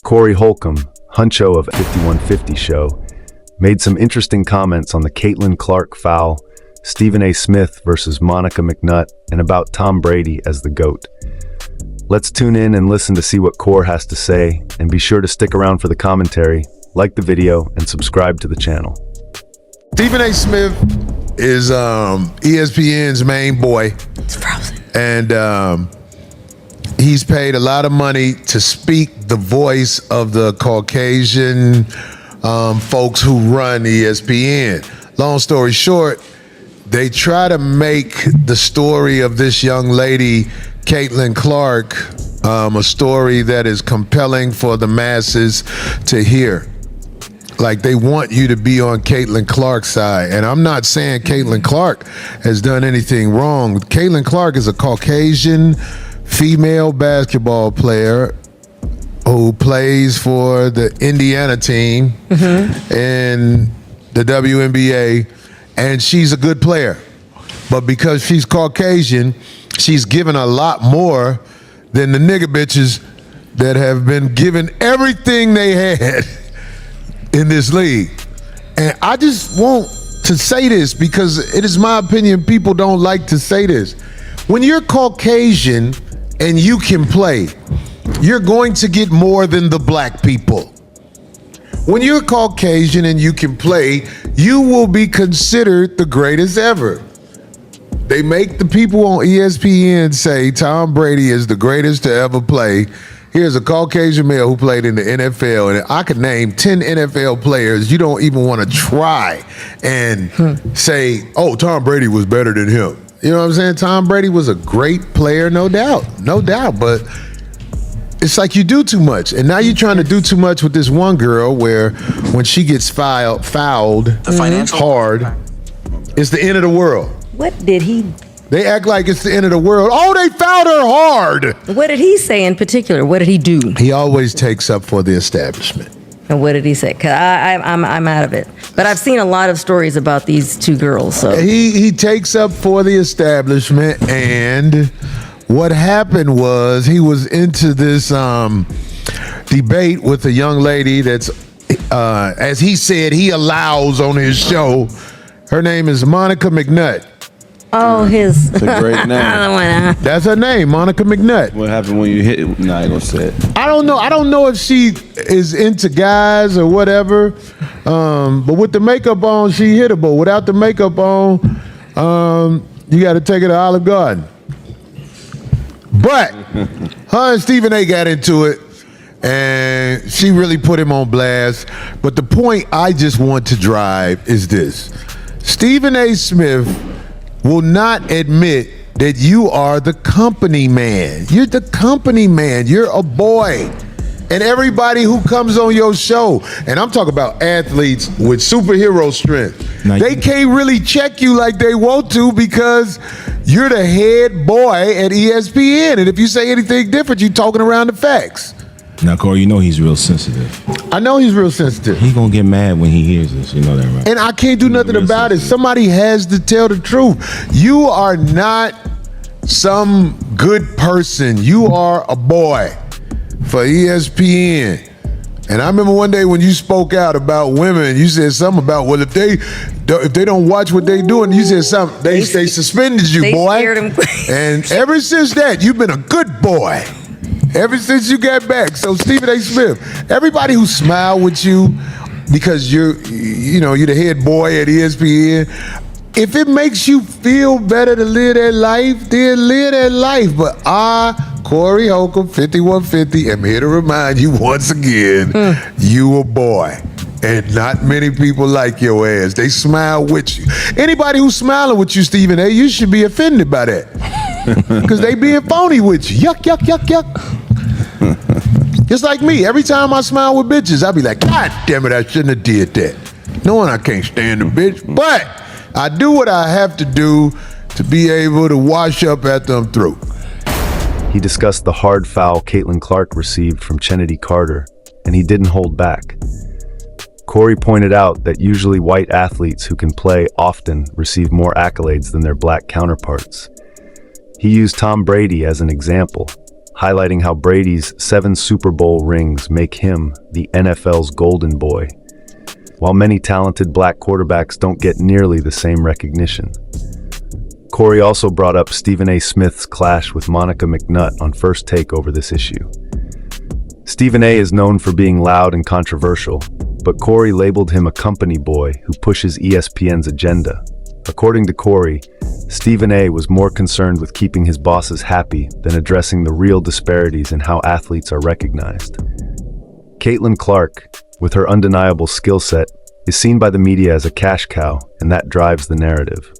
Corey Holcomb, Huncho of 5150 Show, made some interesting comments on the Caitlyn Clarke foul, Stephen A. Smith versus Monica Mcnutt, and about Tom Brady as the GOAT. Let's tune in and listen to see what Core has to say, and be sure to stick around for the commentary, like the video, and subscribe to the channel. Stephen A. Smith is ESPN's main boy. It's frozen. And he's paid a lot of money to speak the voice of the Caucasian folks who run ESPN. Long story short, they try to make the story of this young lady, Caitlyn Clarke, a story that is compelling for the masses to hear. Like, they want you to be on Caitlyn Clarke's side. And I'm not saying Caitlyn Clarke has done anything wrong. Caitlyn Clarke is a Caucasian female basketball player who plays for the Indiana team in the WNBA, and she's a good player. But because she's Caucasian, she's given a lot more than the nigga bitches that have been given everything they had in this league. And I just want to say this because it is my opinion people don't like to say this. When you're Caucasian and you can play, you're going to get more than the black people. When you're Caucasian and you can play, you will be considered the greatest ever. They make the people on ESPN say Tom Brady is the greatest to ever play. Here's a Caucasian male who played in the NFL, and I could name 10 NFL players. You don't even want to try and say, oh, Tom Brady was better than him. You know what I'm saying? Tom Brady was a great player, no doubt, but it's like you do too much. And now you're trying to do too much with this one girl where when she gets fouled hard, it's the end of the world. What did he? They act like it's the end of the world. Oh, they fouled her hard. What did he say in particular? What did he do? He always takes up for the establishment. And what did he say? Cause I'm out of it. But I've seen a lot of stories about these two girls. So he takes up for the establishment, and what happened was he was into this debate with a young lady that's, as he said, he allows on his show. Her name is Monica Mcnutt. Oh, his. It's a great name. That's her name, Monica Mcnutt. What happened when you hit it? Nah, I ain't gonna say it. I don't know. I don't know if she is into guys or whatever. But with the makeup on, she hittable. Without the makeup on, you got to take her to Olive Garden. But her and Stephen A. got into it, and she really put him on blast. But the point I just want to drive is this. Stephen A. Smith will not admit that you are the company man. You're the company man. You're a boy. And everybody who comes on your show, and I'm talking about athletes with superhero strength, they can't really check you like they want to because you're the head boy at ESPN. And if you say anything different, you're talking around the facts. Now, Corey, you know he's real sensitive. I know he's real sensitive. He gonna get mad when he hears this. You know that, right? And I can't do nothing about it. Somebody has to tell the truth. You are not some good person. You are a boy for ESPN. And I remember one day when you spoke out about women, you said something about, well, if they don't watch what they doing, you said something. They suspended you, they boy. Scared him. And ever since that, you've been a good boy. Ever since you got back. So Stephen A. Smith, everybody who smiled with you because you're the head boy at ESPN, if it makes you feel better to live that life, then live that life. But Corey Holcomb, 5150, am here to remind you once again, you a boy. And not many people like your ass. They smile with you. Anybody who's smiling with you, Stephen A., you should be offended by that. Because they being phony with you. Yuck, yuck, yuck, yuck. Just like me. Every time I smile with bitches, I be like, God damn it, I shouldn't have did that. Knowing I can't stand a bitch. But I do what I have to do to be able to wash up after I'm through. He discussed the hard foul Caitlyn Clarke received from Chennedy Carter, and he didn't hold back. Corey pointed out that usually white athletes who can play often receive more accolades than their black counterparts. He used Tom Brady as an example, highlighting how Brady's 7 Super Bowl rings make him the NFL's golden boy, while many talented black quarterbacks don't get nearly the same recognition. Corey also brought up Stephen A. Smith's clash with Monica Mcnutt on First Take over this issue. Stephen A. is known for being loud and controversial, but Corey labeled him a company boy who pushes ESPN's agenda. According to Corey, Stephen A. was more concerned with keeping his bosses happy than addressing the real disparities in how athletes are recognized. Caitlyn Clarke, with her undeniable skill set, is seen by the media as a cash cow, and that drives the narrative.